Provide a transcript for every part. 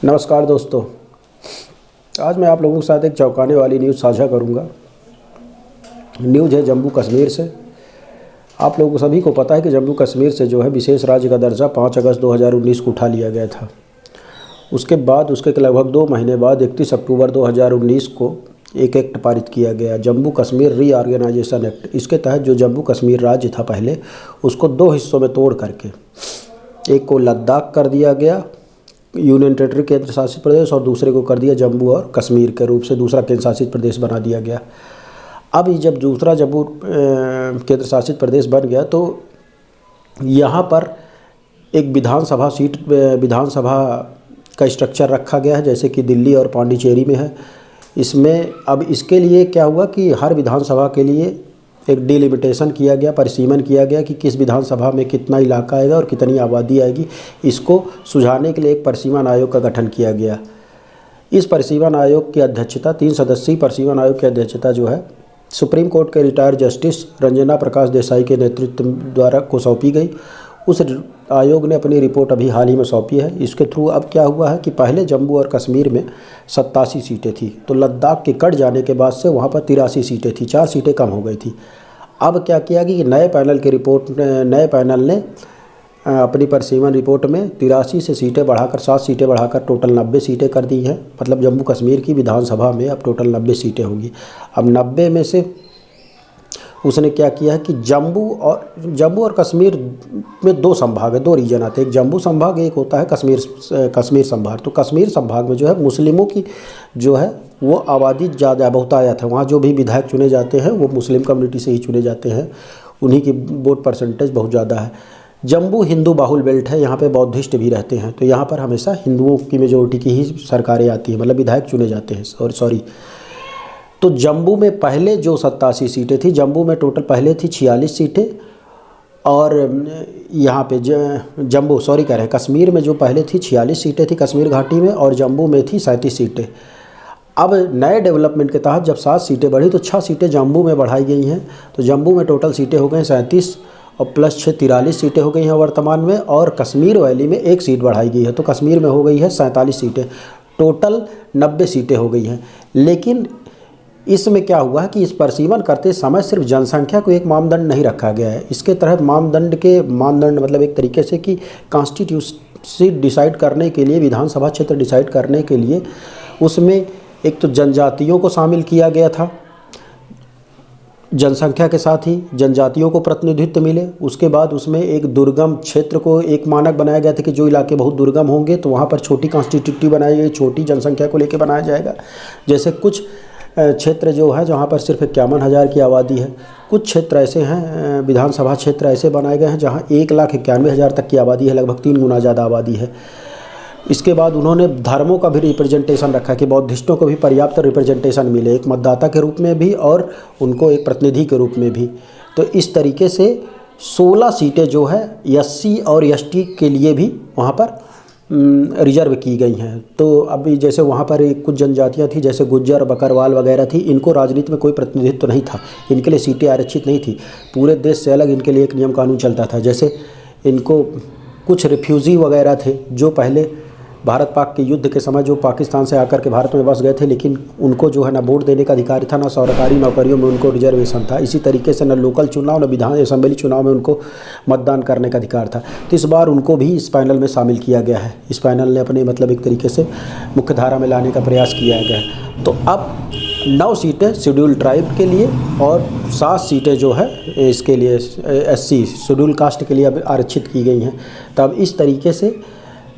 नमस्कार दोस्तों, आज मैं आप लोगों के साथ एक चौंकाने वाली न्यूज़ साझा करूंगा। न्यूज़ है जम्मू कश्मीर से। आप लोगों को सभी को पता है कि जम्मू कश्मीर से जो है विशेष राज्य का दर्जा 5 अगस्त 2019 को उठा लिया गया था। उसके बाद उसके लगभग 2 महीने बाद 31 अक्टूबर 2019 को एक एक्ट पारित किया गया, जम्मू कश्मीर रीऑर्गेनाइजेशन एक्ट। इसके तहत जो जम्मू कश्मीर राज्य था पहले, उसको 2 हिस्सों में तोड़ करके एक को लद्दाख कर दिया गया, यूनियन टेरिटरी केंद्र शासित प्रदेश, और दूसरे को कर दिया जम्मू और कश्मीर के रूप से दूसरा केंद्र शासित प्रदेश बना दिया गया। अब जब दूसरा जम्मू केंद्र शासित प्रदेश बन गया तो यहाँ पर एक विधानसभा का स्ट्रक्चर रखा गया है, जैसे कि दिल्ली और पांडिचेरी में है। इसमें अब इसके लिए क्या हुआ कि हर विधानसभा के लिए एक डिलिमिटेशन किया गया, परिसीमन किया गया कि किस विधानसभा में कितना इलाका आएगा और कितनी आबादी आएगी। इसको सुझाने के लिए एक परिसीमन आयोग का गठन किया गया। इस परिसीमन आयोग की अध्यक्षता 3 सदस्यीय परिसीमन आयोग की अध्यक्षता जो है सुप्रीम कोर्ट के रिटायर्ड जस्टिस रंजना प्रकाश देसाई के नेतृत्व द्वारा को सौंपी गई। उस आयोग ने अपनी रिपोर्ट अभी हाल ही में सौंपी है। इसके थ्रू अब क्या हुआ है कि पहले जम्मू और कश्मीर में 87 सीटें थी, तो लद्दाख के कट जाने के बाद से वहाँ पर 83 सीटें थी, 4 सीटें कम हो गई थी। अब क्या किया कि नए पैनल ने अपनी परिसीमन रिपोर्ट में 83 से सीटें बढ़ाकर 7 सीटें बढ़ाकर टोटल 90 सीटें कर दी हैं। मतलब जम्मू कश्मीर की विधानसभा में अब टोटल 90 सीटें होंगी। अब 90 में से उसने क्या किया है कि जम्मू और कश्मीर में 2 संभाग है, 2 रीजन आते हैं। एक जम्मू संभाग, एक होता है कश्मीर संभाग। तो कश्मीर संभाग में जो है मुस्लिमों की जो है वो आबादी ज़्यादा बहुतायत है। वहाँ जो भी विधायक चुने जाते हैं वो मुस्लिम कम्युनिटी से ही चुने जाते हैं, उन्हीं की वोट परसेंटेज बहुत ज़्यादा है। जम्मू हिंदू बाहुल बेल्ट है, यहाँ पे बौद्धिस्ट भी रहते हैं, तो यहाँ पर हमेशा हिंदुओं की मेजोरिटी की ही सरकारें आती हैं, मतलब विधायक चुने जाते हैं। तो जम्मू में पहले जो 87 सीटें थी, जम्मू में टोटल पहले थी 46 सीटें, और यहाँ पे कश्मीर में जो पहले थी 46 सीटें थी कश्मीर घाटी में, और जम्मू में थी 37 सीटें। अब नए डेवलपमेंट के तहत जब 7 सीटें बढ़ी तो 6 सीटें जम्मू में बढ़ाई गई हैं। तो जम्मू में टोटल सीटें हो गई 37 और प्लस 6 43 सीटें हो गई हैं वर्तमान में, और कश्मीर वैली में 1 सीट बढ़ाई गई है, तो कश्मीर में हो गई है 47 सीटें, टोटल 90 सीटें हो गई हैं। लेकिन इसमें क्या हुआ है कि इस परिसीमन करते समय सिर्फ जनसंख्या को एक मानदंड नहीं रखा गया है। इसके तहत मानदंड मतलब एक तरीके से कि कॉन्स्टिट्यूशन डिसाइड करने के लिए, विधानसभा क्षेत्र डिसाइड करने के लिए उसमें एक तो जनजातियों को शामिल किया गया था, जनसंख्या के साथ ही जनजातियों को प्रतिनिधित्व मिले। उसके बाद उसमें एक दुर्गम क्षेत्र को एक मानक बनाया गया था कि जो इलाके बहुत दुर्गम होंगे तो वहाँ पर छोटी कॉन्स्टिट्यूटिव बनाई गई, छोटी जनसंख्या को लेकर बनाया जाएगा। जैसे कुछ क्षेत्र जो है जहाँ पर सिर्फ 51,000 की आबादी है, कुछ क्षेत्र ऐसे हैं, विधानसभा क्षेत्र ऐसे बनाए गए हैं जहाँ 1,91,000 तक की आबादी है, लगभग 3 गुना ज़्यादा आबादी है। इसके बाद उन्होंने धर्मों का भी रिप्रेजेंटेशन रखा कि बौद्धिस्टों को भी पर्याप्त रिप्रेजेंटेशन मिले, एक मतदाता के रूप में भी और उनको एक प्रतिनिधि के रूप में भी। तो इस तरीके से 16 सीटें जो है SC और ST के लिए भी वहाँ पर रिजर्व की गई हैं। तो अभी जैसे वहाँ पर कुछ जनजातियाँ थी, जैसे गुज्जर बकरवाल वगैरह थी, इनको राजनीति में कोई प्रतिनिधित्व नहीं था, इनके लिए सीटें आरक्षित नहीं थी। पूरे देश से अलग इनके लिए एक नियम कानून चलता था। जैसे इनको कुछ रिफ्यूज़ी वगैरह थे जो पहले भारत पाक के युद्ध के समय जो पाकिस्तान से आकर के भारत में बस गए थे, लेकिन उनको जो है ना वोट देने का अधिकार था, ना सरकारी नौकरियों में उनको रिजर्वेशन था। इसी तरीके से न लोकल चुनाव, न विधान असेंबली चुनाव में उनको मतदान करने का अधिकार था। तो इस बार उनको भी इस पैनल में शामिल किया गया है। इस पैनल ने अपने मतलब एक तरीके से मुख्य धारा में लाने का प्रयास किया गया है। तो अब 9 सीटें शेड्यूल ट्राइब के लिए और 7 सीटें जो है इसके लिए SC शेड्यूल कास्ट के लिए अब आरक्षित की गई हैं। तब इस तरीके से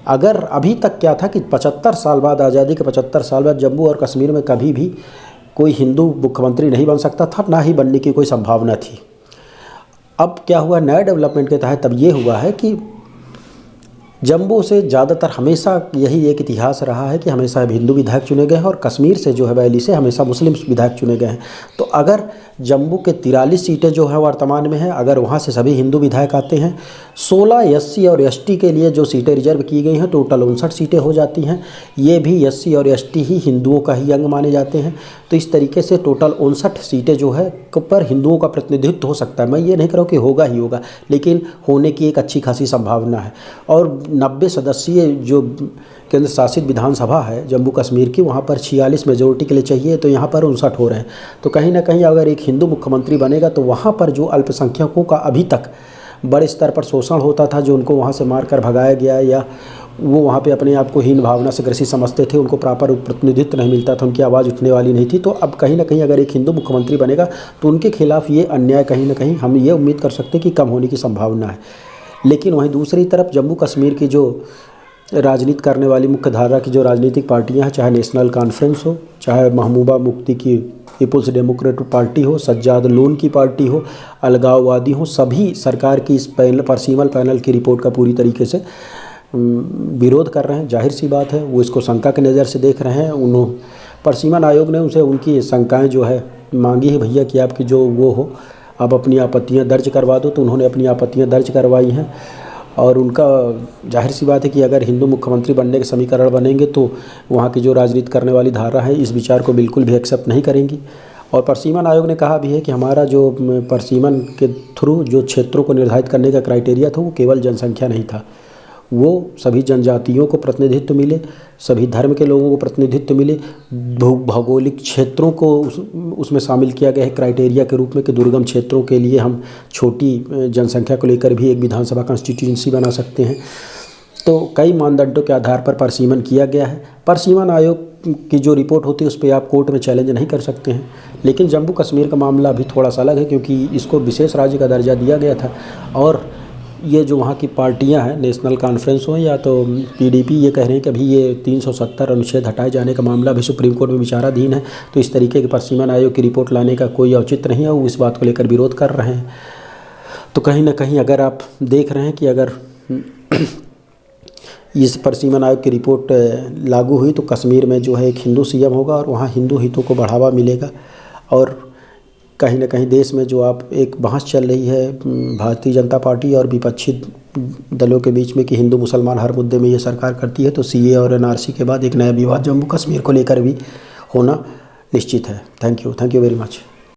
अगर अभी तक क्या था कि 75 साल बाद, आज़ादी के 75 साल बाद जम्मू और कश्मीर में कभी भी कोई हिंदू मुख्यमंत्री नहीं बन सकता था, ना ही बनने की कोई संभावना थी। अब क्या हुआ, नए डेवलपमेंट के तहत तब ये हुआ है कि जम्मू से ज़्यादातर हमेशा यही एक इतिहास रहा है कि हमेशा हिंदू विधायक चुने गए हैं, और कश्मीर से जो है वैली से हमेशा मुस्लिम विधायक चुने गए हैं। तो अगर जम्मू के 43 सीटें जो है वर्तमान में हैं, अगर वहाँ से सभी हिंदू विधायक आते हैं, 16 SC और ST के लिए जो सीटें रिजर्व की गई हैं, टोटल 59 सीटें हो जाती हैं। ये भी SC और ST ही हिंदुओं का ही अंग माने जाते हैं। तो इस तरीके से टोटल 59 सीटें जो है पर हिंदुओं का प्रतिनिधित्व हो सकता है। मैं ये नहीं कह रहा हूँ कि होगा ही होगा, लेकिन होने की एक अच्छी खासी संभावना है। और 90 सदस्यीय जो केंद्र शासित विधानसभा है जम्मू कश्मीर की, वहाँ पर 46 मेजोरिटी के लिए चाहिए, तो यहाँ पर 59 हो रहे हैं। तो कहीं ना कहीं अगर एक हिंदू मुख्यमंत्री बनेगा तो वहाँ पर जो अल्पसंख्यकों का अभी तक बड़े स्तर पर शोषण होता था, जो उनको वहाँ से मारकर भगाया गया या वो वहाँ पे अपने आप को हीन भावना से ग्रसित समझते थे, उनको प्रॉपर प्रतिनिधित्व नहीं मिलता था, उनकी आवाज़ उठने वाली नहीं थी। तो अब कहीं ना कहीं अगर एक हिंदू मुख्यमंत्री बनेगा तो उनके खिलाफ ये अन्याय कहीं ना कहीं हम ये उम्मीद कर सकते हैं कि कम होने की संभावना है। लेकिन वहीं दूसरी तरफ जम्मू कश्मीर की जो राजनीति करने वाली मुख्य धारा की जो राजनीतिक पार्टियां हैं, चाहे नेशनल कॉन्फ्रेंस हो, चाहे महबूबा मुफ्ती की पीपुल्स डेमोक्रेटिक पार्टी हो, सज्जाद लोन की पार्टी हो, अलगाववादी हो, सभी सरकार की इस परसिमल पैनल की रिपोर्ट का पूरी तरीके से विरोध कर रहे हैं। जाहिर सी बात है वो इसको शंका की नज़र से देख रहे हैं। परसिमन आयोग ने उनसे उनकी शंकाएँ जो है मांगी है, भैया कि आपकी जो वो हो आप अपनी आपत्तियाँ दर्ज करवा दो, तो उन्होंने अपनी आपत्तियाँ दर्ज करवाई हैं। और उनका जाहिर सी बात है कि अगर हिंदू मुख्यमंत्री बनने के समीकरण बनेंगे तो वहाँ की जो राजनीति करने वाली धारा है इस विचार को बिल्कुल भी एक्सेप्ट नहीं करेंगी। और परसिमन आयोग ने कहा भी है कि हमारा जो परसिमन के थ्रू जो क्षेत्रों को निर्धारित करने का क्राइटेरिया था वो केवल जनसंख्या नहीं था, वो सभी जनजातियों को प्रतिनिधित्व मिले, सभी धर्म के लोगों को प्रतिनिधित्व मिले, भौगोलिक क्षेत्रों को उसमें शामिल किया गया है क्राइटेरिया के रूप में कि दुर्गम क्षेत्रों के लिए हम छोटी जनसंख्या को लेकर भी एक विधानसभा कॉन्स्टिट्यूंसी बना सकते हैं। तो कई मानदंडों के आधार पर परसिमन किया गया है। परसिमन आयोग की जो रिपोर्ट होती है उस पर आप कोर्ट में चैलेंज नहीं कर सकते हैं। लेकिन जम्मू कश्मीर का मामला अभी थोड़ा सा अलग है, क्योंकि इसको विशेष राज्य का दर्जा दिया गया था और ये जो वहाँ की पार्टियां हैं, नेशनल कॉन्फ्रेंस हो या तो पीडीपी, ये कह रहे हैं कि अभी ये 370 अनुच्छेद हटाए जाने का मामला भी सुप्रीम कोर्ट में विचाराधीन है। तो इस तरीके के परसिमन आयोग की रिपोर्ट लाने का कोई औचित्य नहीं है, वो इस बात को लेकर विरोध कर रहे हैं। तो कहीं ना कहीं अगर आप देख रहे हैं कि अगर इस परसिमन आयोग की रिपोर्ट लागू हुई तो कश्मीर में जो है एक हिंदू सीएम होगा और वहाँ हिंदू हितों को बढ़ावा मिलेगा। और कहीं ना कहीं देश में जो आप एक बहस चल रही है भारतीय जनता पार्टी और विपक्षी दलों के बीच में कि हिंदू मुसलमान हर मुद्दे में ये सरकार करती है, तो सीए और एनआरसी के बाद एक नया विवाद जम्मू कश्मीर को लेकर भी होना निश्चित है। Thank you very much.